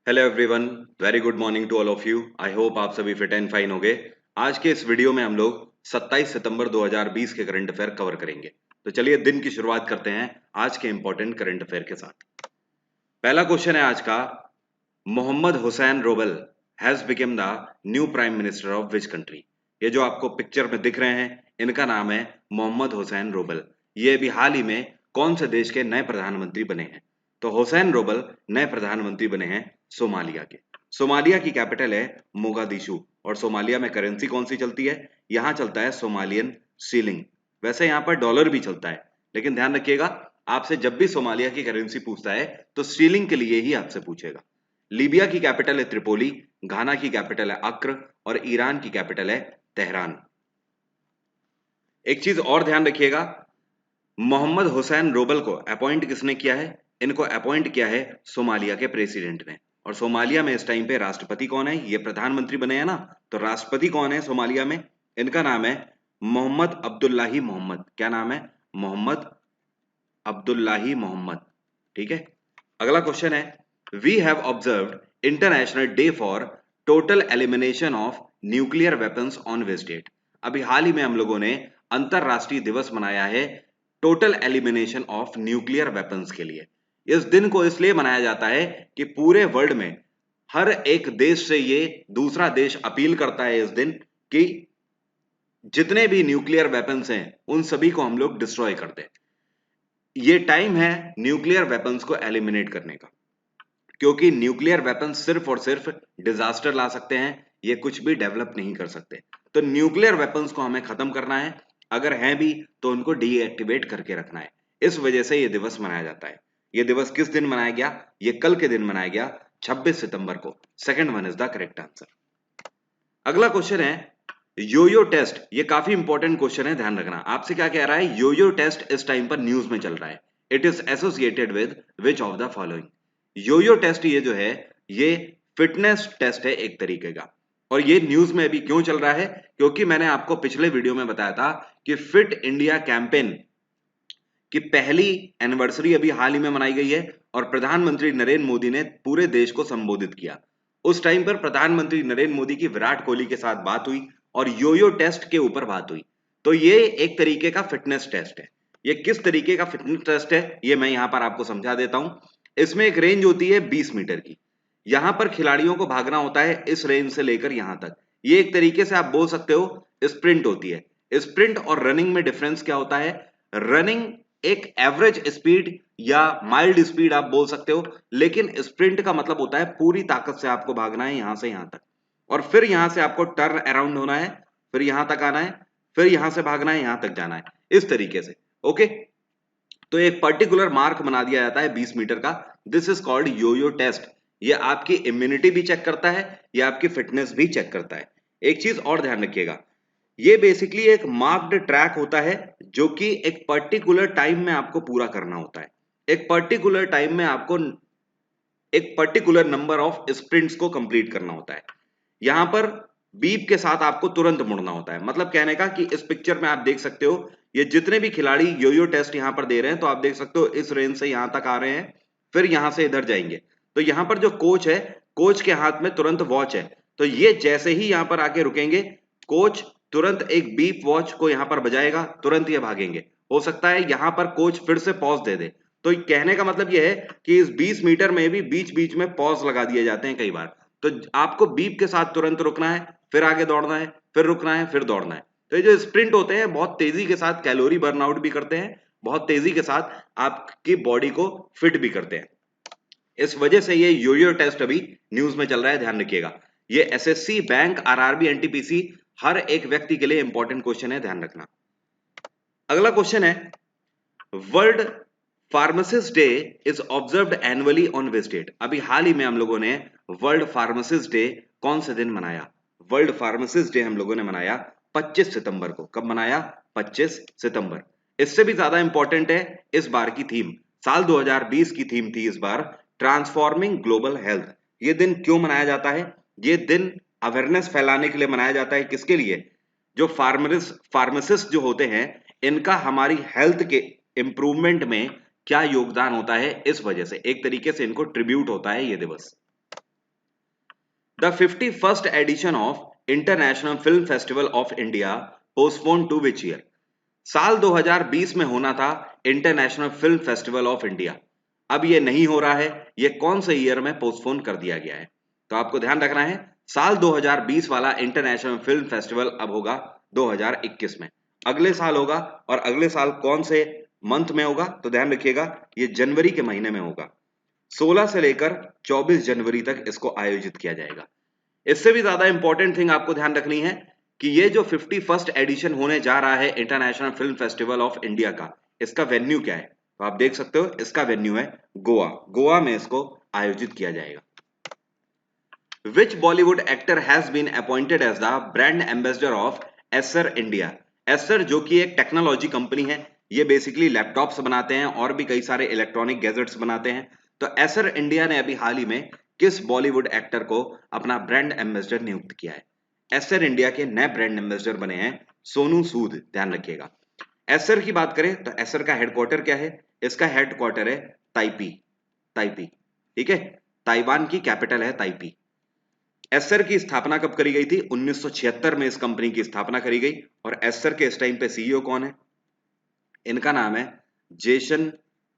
Hello everyone, very good morning to all of you. I hope आप सभी fit and fine होंगे। आज के इस वीडियो में हम लोग 27 सितंबर 2020 के करंट अफेयर कवर करेंगे। तो चलिए दिन की शुरुआत करते हैं आज के इंपॉर्टेंट करंट अफेयर के साथ। पहला क्वेश्चन है आज का, Mohamed Hussein Roble has become the new prime minister of which country. ये जो आपको पिक्चर में दिख रहे हैं, इनका नाम है मोहम्मद हुसैन रोबल। ये अभी हाल ही में कौन से देश के नए प्रधानमंत्री बने हैं? तो हुसैन रोबल नए प्रधानमंत्री बने हैं सोमालिया के। सोमालिया की कैपिटल है मोगादिशु। और सोमालिया में करेंसी कौन सी चलती है? यहाँ चलता है सोमालियन सीलिंग। वैसे यहाँ पर डॉलर भी चलता है, लेकिन ध्यान रखिएगा, आपसे जब भी सोमालिया की करेंसी पूछता है तो सीलिंग के लिए ही आपसे पूछेगा। लीबिया की कैपिटल है त्रिपोली, घाना की कैपिटल है अक्र और ईरान की कैपिटल है तेहरान। एक चीज और ध्यान रखिएगा, मोहम्मद हुसैन रोबल को अपॉइंट किसने किया है? इनको अपॉइंट किया है सोमालिया के प्रेसिडेंट ने। और सोमालिया में इस टाइम पे राष्ट्रपति कौन है? ये प्रधानमंत्री बने हैं ना, तो राष्ट्रपति कौन है सोमालिया में? इनका नाम है मोहम्मद अब्दुल्लाही मोहम्मद। क्या नाम है? Mohamed Abdullahi Mohamed. ठीक है। अगला क्वेश्चन है, we have observed international day for total elimination of nuclear weapons on which date. अभी हाल ही में हम लोगों ने अंतरराष्ट्रीय दिवस मनाया है total elimination of nuclear weapons के लिए। इस दिन को इसलिए मनाया जाता है कि पूरे वर्ल्ड में हर एक देश से ये दूसरा देश अपील करता है इस दिन कि जितने भी न्यूक्लियर वेपन्स हैं उन सभी को हम लोग डिस्ट्रॉय कर दें। ये टाइम है न्यूक्लियर वेपन्स को एलिमिनेट करने का, क्योंकि न्यूक्लियर वेपन्स सिर्फ और सिर्फ डिजास्टर ला सकते हैं, ये कुछ भी डेवलप नहीं कर सकते। तो न्यूक्लियर वेपन्स को हमें खत्म करना है, अगर हैं भी तो उनको डीएक्टिवेट करके रखना है। इस वजह से ये दिवस मनाया जाता है। ये दिवस किस दिन मनाया गया? ये कल के दिन मनाया गया, 26 सितंबर को। Second one is the correct answer. अगला क्वेश्चन है योयो टेस्ट। ये काफी इंपॉर्टेंट क्वेश्चन है, ध्यान रखना। आपसे क्या कह रहा है? योयो टेस्ट इस टाइम पर न्यूज में चल रहा है। It is associated with which of the following. Yoyo test ये जो है, ये फिटनेस टेस्ट है एक तरीके का। और ये न्यूज में अभी क्यों चल रहा है? क्योंकि मैंने आपको पिछले वीडियो में बताया था कि फिट इंडिया कैंपेन की पहली एनिवर्सरी अभी हाल ही में मनाई गई है और प्रधानमंत्री नरेंद्र मोदी ने पूरे देश को संबोधित किया। उस टाइम पर प्रधानमंत्री नरेंद्र मोदी की विराट कोहली के साथ बात हुई और योयो टेस्ट के ऊपर बात हुई। तो ये एक तरीके का फिटनेस टेस्ट है। ये किस तरीके का फिटनेस टेस्ट है ये मैं यहां पर आपको समझा देता हूं। इसमें एक रेंज होती है 20 मीटर की। यहां पर खिलाड़ियों को भागना होता है इस रेंज से लेकर यहां तक। ये एक तरीके से आप बोल सकते हो स्प्रिंट होती है। स्प्रिंट और रनिंग में डिफरेंस क्या होता है? रनिंग एक एवरेज स्पीड या माइल्ड स्पीड आप बोल सकते हो, लेकिन स्प्रिंट का मतलब होता है पूरी ताकत से आपको भागना है यहां से यहां तक, और फिर यहां से आपको टर्न अराउंड होना है, फिर यहां तक आना है, फिर यहां से भागना है, यहां तक जाना है, इस तरीके से। ओके, तो एक पर्टिकुलर मार्क बना दिया जाता है 20 मीटर का। This is called yoyo test. ये आपकी इम्यूनिटी भी चेक करता है, ये आपकी फिटनेस भी चेक करता है। एक चीज और ध्यान रखिएगा, ये बेसिकली एक मार्क्ड ट्रैक होता है जो कि एक पर्टिकुलर टाइम में आपको पूरा करना होता है। एक पर्टिकुलर टाइम में आपको एक पर्टिकुलर नंबर ऑफ स्प्रिंट्स को कंप्लीट करना होता है। यहां पर बीप के साथ आपको तुरंत मुड़ना होता है। मतलब कहने का कि इस पिक्चर में आप देख सकते हो, ये जितने भी खिलाड़ी योयो टेस्ट यहां पर दे रहे हैं, तो आप देख सकते हो इस रेंज से यहां तक आ रहे हैं, फिर यहां से इधर जाएंगे। तो यहां पर जो कोच है, कोच के हाथ में तुरंत वॉच है, तो ये जैसे ही यहां पर आके रुकेंगे, कोच तुरंत एक बीप वॉच को यहां पर बजाएगा, तुरंत ये भागेंगे। हो सकता है यहां पर कोच फिर से पॉज दे दे। तो कहने का मतलब यह है कि इस 20 मीटर में भी बीच बीच में पॉज लगा दिए जाते हैं कई बार। तो आपको बीप के साथ तुरंत रुकना है, फिर आगे दौड़ना है, फिर रुकना है, फिर दौड़ना है। तो ये जो स्प्रिंट होते हैं बहुत तेजी के साथ कैलोरी बर्नआउट भी करते हैं, बहुत तेजी के साथ आपकी बॉडी को फिट भी करते हैं। इस वजह से ये योयो टेस्ट अभी न्यूज में चल रहा है, ध्यान रखिएगा। ये एसएससी, बैंक, आरआरबी, एनटीपीसी हर एक व्यक्ति के लिए इंपॉर्टेंट क्वेश्चन है, ध्यान रखना। अगला क्वेश्चन है, world pharmacist day is observed annually on which date. अभी हाल ही में हम लोगों ने वर्ल्ड फार्मासिस्ट डे कौन से दिन मनाया? वर्ल्ड फार्मासिस्ट डे हम लोगों ने मनाया 25 सितंबर को। कब मनाया? 25 सितंबर। इससे भी ज्यादा इंपॉर्टेंट है इस बार की थीम। साल 2020 की थीम थी इस बार ट्रांसफॉर्मिंग ग्लोबल हेल्थ। ये दिन क्यों मनाया जाता है? ये दिन अवेयरनेस फैलाने के लिए मनाया जाता है। किसके लिए? जो फार्मासिस्ट जो होते हैं, इनका हमारी हेल्थ के इंप्रूवमेंट में क्या योगदान होता है, इस वजह से एक तरीके से इनको ट्रिब्यूट होता है ये दिवस। The 51st edition of international film festival of India postpone to which year? साल 2020 में होना था international film festival of India, अब ये नहीं हो रहा है, ये कौन से ईयर में पोस्टपोन कर दिया गया है? तो आपको ध्यान रखना है, साल 2020 वाला इंटरनेशनल फिल्म फेस्टिवल अब होगा 2021 में, अगले साल होगा। और अगले साल कौन से मंथ में होगा? तो ध्यान रखिएगा, ये जनवरी के महीने में होगा। 16 से लेकर 24 जनवरी तक इसको आयोजित किया जाएगा। इससे भी ज्यादा इंपॉर्टेंट थिंग आपको ध्यान रखनी है कि ये जो 51st एडिशन होने जा रहा है international film festival of India का, इसका वेन्यू क्या है? तो आप देख सकते हो, इसका वेन्यू है गोवा। गोवा में इसको आयोजित किया जाएगा। Which Bollywood actor has been appointed as the brand ambassador of Acer India? Acer जो कि एक टेक्नोलॉजी कंपनी है, ये बेसिकली लैपटॉप्स बनाते हैं और भी कई सारे इलेक्ट्रॉनिक गैजेट्स बनाते हैं। तो एसर इंडिया ने अभी हाल ही में किस बॉलीवुड एक्टर को अपना ब्रांड एम्बेसडर नियुक्त किया है? एसर इंडिया के नए ब्रांड एम्बेसडर बने हैं सोनू सूद, ध्यान रखिएगा। एसर की बात करें तो एसर का हेडक्वार्टर क्या है? इसका हेडक्वार्टर है ताइपी। ताइपी, ठीक है, ताइवान की कैपिटल है ताइपी। एसर की स्थापना कब करी गई थी? 1976 में इस कंपनी की स्थापना करी गई। और एसर के इस टाइम पे सीईओ कौन है? इनका नाम है जेसन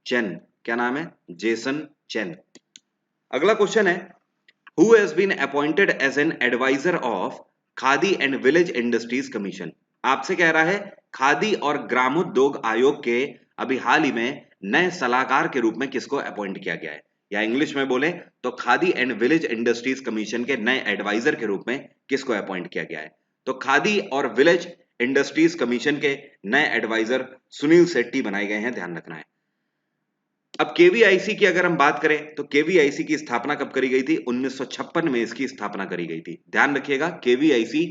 चेन। क्या नाम है? Jason Chen. अगला क्वेश्चन है, who has been appointed as an adviser of Khadi and village industries commission? आपसे कह रहा है खादी और ग्रामोद्योग आयोग के अभी हाल ही में नए सलाहकार के रूप में किसको अपॉइंट किया गया है? या इंग्लिश में बोले तो khadi and village industries commission के नए एडवाइजर के रूप में किसको अपॉइंट किया गया है? तो खादी और विलेज इंडस्ट्रीज कमीशन के नए एडवाइजर सुनील शेट्टी बनाए गए हैं, ध्यान रखना है। अब केवीआईसी की अगर हम बात करें तो केवीआईसी की स्थापना कब करी गई थी? 1956 में इसकी स्थापना करी गई थी। ध्यान रखिएगा, केवीआईसी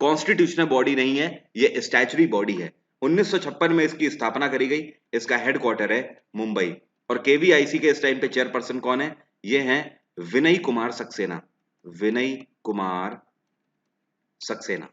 कॉन्स्टिट्यूशनल बॉडी नहीं है, ये स्टैचुरी बॉडी है। 1956 में इसकी स्थापना करी गई। इसका हेडक्वार्टर है मुंबई। और केवीआईसी के इस टाइम पे चेयरपर्सन कौन है? ये हैं विनय कुमार सक्सेना। विनय कुमार सक्सेना।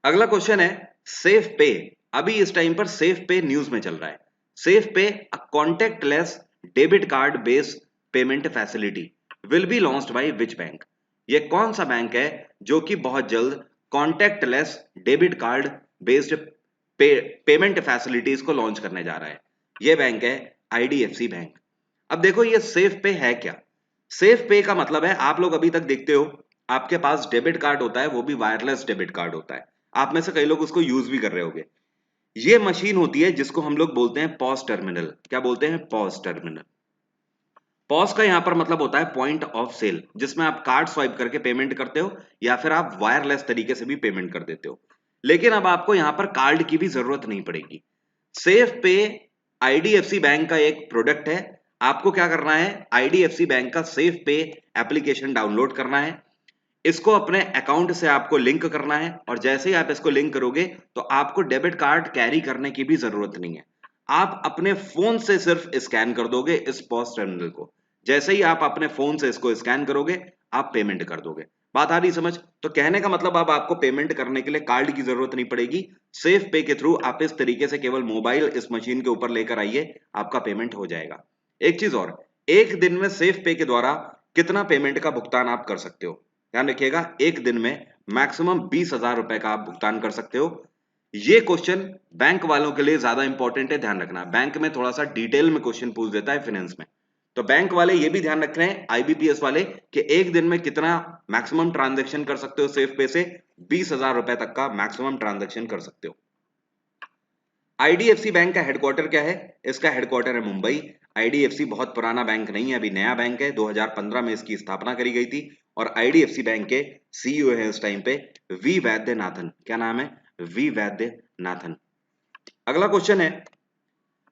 अगला क्वेश्चन है, सेफ पे। अभी इस टाइम पर सेफ पे न्यूज में चल रहा है। Safe pay a contactless debit card based payment facility will be launched by which bank? ये कौन सा बैंक है जो कि बहुत जल्द contactless debit card based payment facilities को लॉन्च करने जा रहा है? ये बैंक है आईडीएफसी बैंक। अब देखो, ये सेफ पे है क्या? सेफ पे का मतलब है, आप लोग अभी तक देखते हो आपके पास डेबिट कार्ड होता है, वो भी वायरलेस डेबिट कार्ड होता है। आप में से कई लोग उसको यूज भी कर रहे होंगे। ये मशीन होती है जिसको हम लोग बोलते हैं पॉस टर्मिनल। क्या बोलते हैं? POS terminal. पॉस का यहां पर मतलब होता है पॉइंट ऑफ सेल, जिसमें आप कार्ड स्वाइप करके पेमेंट करते हो या फिर आप वायरलेस तरीके से भी पेमेंट कर देते हो। लेकिन अब आपको यहां पर कार्ड की भी जरूरत नहीं पड़ेगी। सेफ पे आईडीएफसी बैंक का एक प्रोडक्ट है। आपको क्या करना है? आईडीएफसी बैंक का सेफ पे एप्लीकेशन डाउनलोड करना है, इसको अपने अकाउंट से आपको लिंक करना है। और जैसे ही आप इसको लिंक करोगे तो आपको डेबिट कार्ड कैरी करने की भी जरूरत नहीं है। आप अपने फोन से सिर्फ स्कैन कर दोगे इस पॉस टर्मिनल को। जैसे ही आप अपने फोन से इसको स्कैन करोगे, आप पेमेंट कर दोगे। बात आ रही समझ? तो कहने का मतलब अब आपको पेमेंट करने के लिए कार्ड की जरूरत नहीं पड़ेगी। सेफ पे के थ्रू आप इस तरीके से केवल मोबाइल इस मशीन के ऊपर लेकर आइए, आपका पेमेंट हो जाएगा। एक चीज और, एक दिन में सेफ पे के द्वारा कितना पेमेंट का भुगतान आप कर सकते हो? ध्यान रखिएगा, एक दिन में मैक्सिमम 20,000 रुपए का आप भुगतान कर सकते हो। ये क्वेश्चन बैंक वालों के लिए ज्यादा इंपॉर्टेंट है, ध्यान रखना। बैंक में थोड़ा सा डिटेल में क्वेश्चन पूछ देता है फाइनेंस में, तो बैंक वाले ये भी ध्यान रख रहे हैं, आईबीपीएस वाले, कि एक दिन में कितना मैक्सिमम ट्रांजेक्शन कर सकते हो सेफ पे से? 20,000 रुपए तक का मैक्सिमम ट्रांजेक्शन कर सकते हो। आईडीएफसी बैंक का हेडक्वार्टर क्या है? इसका हेडक्वार्टर है मुंबई। आईडीएफसी बहुत पुराना बैंक नहीं है, अभी नया बैंक है। 2015 में इसकी स्थापना करी गई थी। और आईडीएफसी बैंक के सीईओ है इस टाइम पे वी वैद्यनाथन। क्या नाम है? वी वैद्यनाथन। अगला क्वेश्चन है,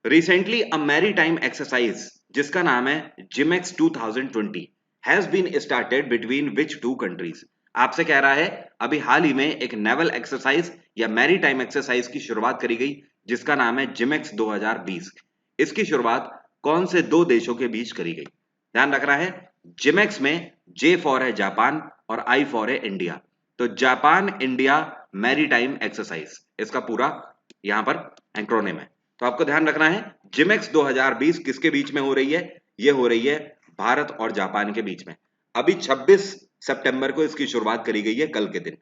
रिसेंटली अ मैरीटाइम एक्सरसाइज जिसका नाम है JIMEX 2020 has been started between which two countries? आपसे कह रहा है अभी हाल ही में एक नेवल एक्सरसाइज या मैरीटाइम एक्सरसाइज की शुरुआत करी गई जिसका नाम है जिमेक्स 2020। इसकी शुरुआत कौन से दो देशों के बीच करी गई? ध्यान रखना है, जिमेक्स में जे फॉर है जापान और आई फॉर है इंडिया। तो जापान इंडिया मैरीटाइम एक्सरसाइज, इसका पूरा यहां पर एक्रोनिम है। तो आपको ध्यान रखना है, जिमेक्स 2020 किसके बीच में हो रही है? ये हो रही है भारत और जापान के बीच में। अभी 26 सितंबर को इसकी शुरुआत करी गई है, कल के दिन।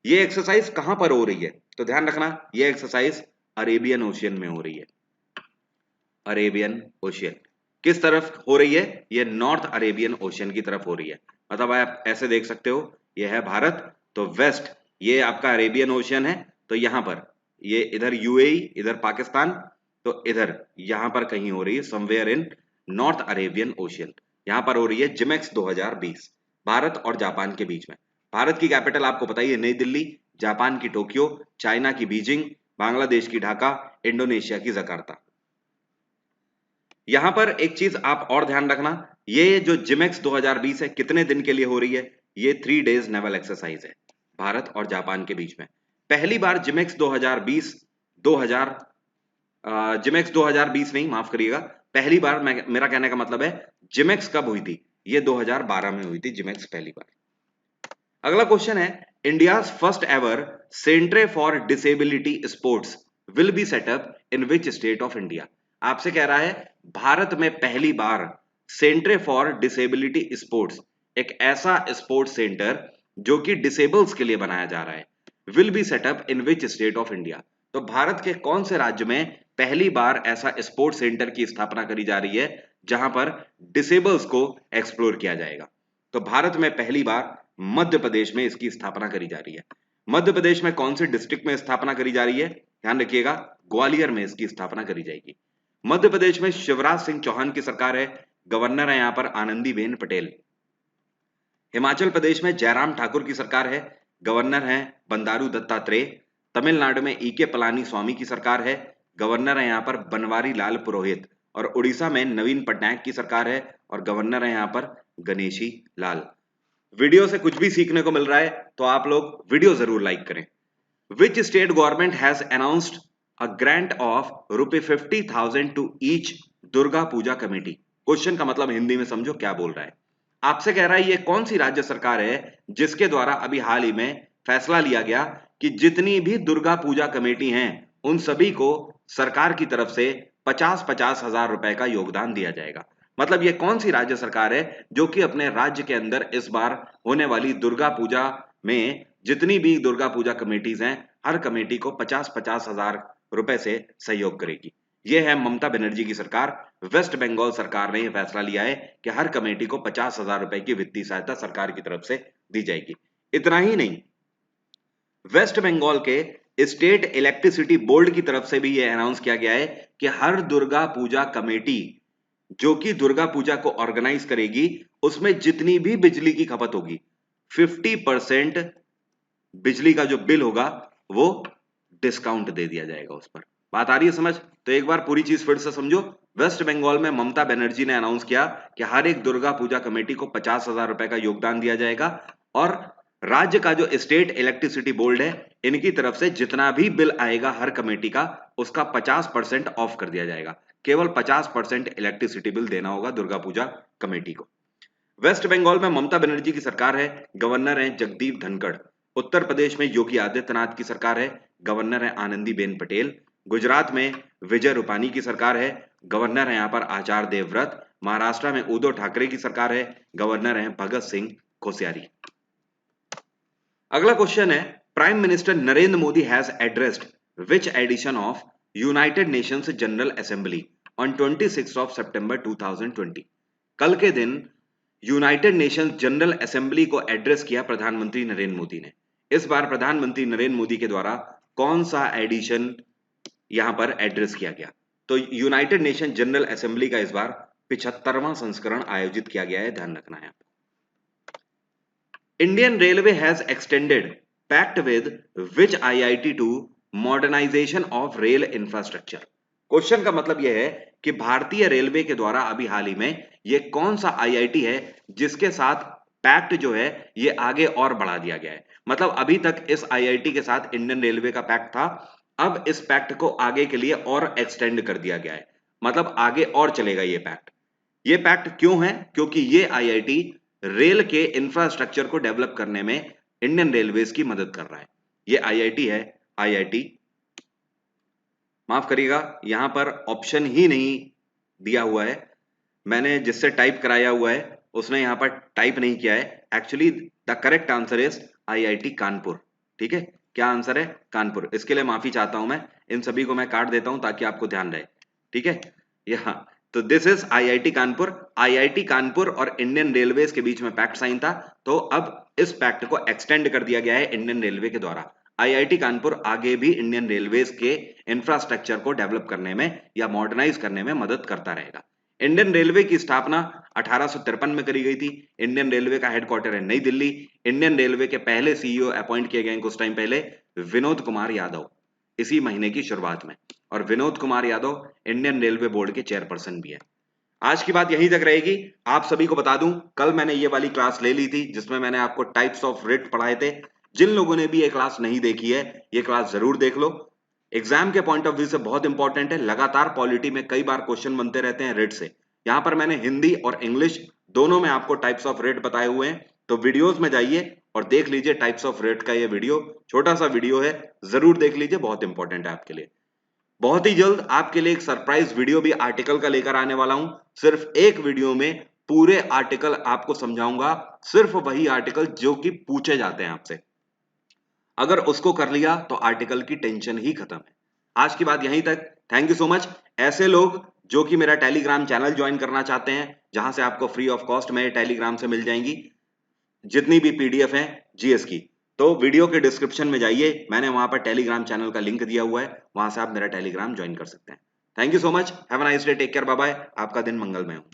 ये एक्सरसाइज कहां पर हो रही है, तो ध्यान रखना, ये एक्सरसाइज अरेबियन ओशियन में हो रही है। अरेबियन ओशियन किस तरफ हो रही है, ये नॉर्थ अरेबियन ओशियन की तरफ हो रही है। मतलब आप ऐसे देख सकते हो, ये है भारत, तो वेस्ट ये आपका अरेबियन ओशियन है, तो यहां पर ये इधर यूएई, इधर पाकिस्तान, तो इधर यहां पर कहीं हो रही है somewhere in north Arabian ocean. यहां पर हो रही है जिमेक्स 2020 भारत और जापान के बीच में। भारत की कैपिटल आपको पता ही है नई दिल्ली, जापान की टोक्यो, चाइना की बीजिंग, बांग्लादेश की ढाका, इंडोनेशिया की जकार्ता। यहां पर एक चीज आप और ध्यान रखना, ये जो जिमेक्स 2020 है कितने दिन के लिए हो रही है, ये 3 डेज नेवल एक्सरसाइज है भारत और जापान के बीच में। पहली बार जिमेक्स 2020 2000 जिमेक्स 2020 नहीं, माफ करिएगा, पहली बार मेरा कहने का मतलब है जिमेक्स कब हुई थी, ये 2012 में हुई थी जिमेक्स पहली बार। अगला क्वेश्चन है, India first ever centre for disability sports will be set up in which state of India. आपसे कह रहा है भारत में पहली बार सेंटर फॉर डिसेबिलिटी स्पोर्ट्स, एक ऐसा स्पोर्ट्स सेंटर जो कि डिसेबल्स के लिए बनाया जा रहा है, will be set up in which state of India. तो भारत के कौन से राज्य में पहली बार ऐसा स्पोर्ट्स सेंटर की स्थापना करी जा रही है जहां पर डिसेबल्स को एक्सप्लोर किया जाएगा। तो भारत में पहली बार मध्य प्रदेश में इसकी स्थापना करी जा रही है। मध्य प्रदेश में कौन से डिस्ट्रिक्ट में स्थापना करी जा रही है, ध्यान रखिएगा, ग्वालियर में इसकी स्थापना करी जाएगी। मध्य प्रदेश में शिवराज सिंह चौहान की सरकार है, गवर्नर है यहां पर आनंदीबेन पटेल। हिमाचल प्रदेश में जयराम ठाकुर की सरकार है, गवर्नर हैं बंदारू दत्तात्रेय। तमिलनाडु में ईके पलानी स्वामी की सरकार है, गवर्नर है यहां पर बनवारी लाल पुरोहित। और उड़ीसा में नवीन पटनायक की सरकार है और गवर्नर है यहां पर गणेशी लाल। वीडियो से कुछ भी सीखने को मिल रहा है तो आप लोग वीडियो जरूर लाइक करें। Which state government has announced a grant of ₹50,000 to each Durga Puja committee. Question का मतलब हिंदी में समझो क्या बोल रहा है। आपसे कह रहा है ये कौन सी राज्य सरकार है जिसके द्वारा अभी हाल ही में फैसला लिया गया कि जितनी भी दुर्गा पूजा कमेटी हैं उन सभी को सरकार की तरफ से 50-50 हजार रुपए का योगदान दिया जाएगा। मतलब ये कौन सी राज्य सरकार है जो कि अपने राज्य के अंदर इस बार होने वाली दुर्गा पूजा में जितनी भी दुर्गा पूजा कमेटीज हैं हर कमेटी को 50-50 हजार रुपए से सहयोग करेगी। यह है ममता बनर्जी की सरकार। वेस्ट बंगाल सरकार ने यह फैसला लिया है कि हर कमेटी को 50,000 रुपए की वित्तीय सहायता सरकार की तरफ से दी जाएगी। इतना ही नहीं, वेस्ट बंगाल के स्टेट इलेक्ट्रिसिटी बोर्ड की तरफ से भी यह अनाउंस किया गया है कि हर दुर्गा पूजा कमेटी जो कि दुर्गा पूजा को ऑर्गेनाइज करेगी उसमें जितनी भी बिजली की खपत होगी 50% बिजली का जो बिल होगा वो डिस्काउंट दे दिया जाएगा उस पर। बात आ रही है समझ? तो एक बार पूरी चीज फिर से समझो। वेस्ट बंगाल में ममता बनर्जी ने अनाउंस किया कि हर एक दुर्गा पूजा कमेटी को 50,000 रुपए का योगदान दिया जाएगा और राज्य का जो स्टेट इलेक्ट्रिसिटी बोर्ड है इनकी तरफ से जितना भी बिल आएगा हर कमेटी का उसका 50% ऑफ कर दिया जाएगा। केवल 50% इलेक्ट्रिसिटी बिल देना होगा दुर्गा पूजा कमेटी को। वेस्ट बंगाल में ममता बनर्जी की सरकार है, गवर्नर है जगदीप धनखड़। उत्तर प्रदेश में योगी आदित्यनाथ की सरकार है, गवर्नर है आनंदीबेन पटेल। गुजरात में विजय रूपानी की सरकार है, गवर्नर है यहाँ पर आचार्य देवव्रत। महाराष्ट्र में उद्धव ठाकरे की सरकार है, गवर्नर है भगत सिंह कोश्यारी। अगला क्वेश्चन है, prime minister Narendra Modi has addressed which edition of United Nations General Assembly on 26 of September 2020। कल के दिन यूनाइटेड नेशंस जनरल असेंबली को एड्रेस किया प्रधानमंत्री नरेंद्र मोदी ने। इस बार प्रधानमंत्री नरेंद्र मोदी के द्वारा कौन सा एडिशन यहां पर एड्रेस किया गया, तो यूनाइटेड नेशन जनरल असेंबली का इस बार 75वां संस्करण आयोजित किया गया है, ध्यान रखना है। Indian railway has extended pact with which IIT to modernization of rail infrastructure. Question का मतलब यह है कि भारतीय रेलवे के द्वारा अभी हाल ही में यह कौन सा आईआईटी है जिसके साथ पैक्ट जो है ये आगे और बढ़ा दिया गया है। मतलब अभी तक इस आईआईटी के साथ इंडियन रेलवे का पैक्ट था, अब इस पैक्ट को आगे के लिए और एक्सटेंड कर दिया गया है, मतलब आगे और चलेगा ये पैक्ट। ये पैक्ट क्यों है? क्योंकि ये आईआईटी रेल के इंफ्रास्ट्रक्चर को डेवलप करने में इंडियन रेलवेज की मदद कर रहा है। ये आईआईटी है आईआईटी, माफ करिएगा यहां पर ऑप्शन ही नहीं दिया हुआ है, मैंने जिससे टाइप कराया हुआ है उसने यहाँ पर टाइप नहीं किया है। Actually the correct answer is IIT Kanpur. ठीक है, क्या आंसर है? कानपुर। इसके लिए माफी चाहता हूं मैं, इन सभी को मैं काट देता हूं ताकि आपको ध्यान रहे। ठीक है, यहाँ तो this is IIT Kanpur. IIT Kanpur और इंडियन रेलवेज के बीच में पैक्ट साइन था, तो अब इस पैक्ट को एक्सटेंड कर दिया गया है इंडियन रेलवे के द्वारा। आईआईटी कानपुर आगे भी इंडियन रेलवेज के इंफ्रास्ट्रक्चर को डेवलप करने में या मॉडर्नाइज करने में मदद करता रहेगा। इंडियन रेलवे की स्थापना 1853 में करी गई थी। इंडियन रेलवे का हेडक्वार्टर है नई दिल्ली। इंडियन रेलवे के पहले सीईओ अपॉइंट किए गए कुछ टाइम पहले विनोद कुमार यादव, इसी महीने की शुरुआत में। और Vinod Kumar Yadav Indian railway board के चेयरपर्सन भी है। आज की बात यहीं तक रहेगी। आप सभी को बता दूं, कल मैंने ये वाली क्लास ले ली थी जिसमें मैंने आपको टाइप्स ऑफ रिट पढ़ाए थे। जिन लोगों ने भी ये क्लास नहीं देखी है, ये क्लास जरूर देख लो। एग्जाम के पॉइंट ऑफ व्यू से बहुत इंपॉर्टेंट है। लगातार पॉलिटी में कई बार क्वेश्चन बनते रहते हैं रिट से। यहाँ पर मैंने हिंदी और इंग्लिश दोनों में आपको टाइप्स ऑफ रिट बताए हुए हैं, तो वीडियोस में जाइए और देख लीजिए टाइप्स ऑफ रिट का ये वीडियो। छोटा सा वीडियो है, जरूर देख लीजिए, बहुत इंपॉर्टेंट है आपके लिए। बहुत ही जल्द आपके लिए एक सरप्राइज वीडियो भी आर्टिकल का लेकर आने वाला हूं। सिर्फ एक वीडियो में पूरे आर्टिकल आपको समझाऊंगा, सिर्फ वही आर्टिकल जो कि पूछे जाते हैं आपसे। अगर उसको कर लिया तो आर्टिकल की टेंशन ही खत्म है। आज की बात यहीं तक। Thank you so much. ऐसे लोग जो कि मेरा टेलीग्राम चैनल ज्वाइन करना चाहते हैं, जहां से आपको फ्री ऑफ कॉस्ट मेरे टेलीग्राम से मिल जाएंगी जितनी भी पीडीएफ है जीएस की, तो वीडियो के डिस्क्रिप्शन में जाइए, मैंने वहां पर टेलीग्राम चैनल का लिंक दिया हुआ है, वहां से आप मेरा टेलीग्राम ज्वाइन कर सकते हैं। Thank you so much. Have a nice day. Take care. Bye bye. आपका दिन मंगलमय हो।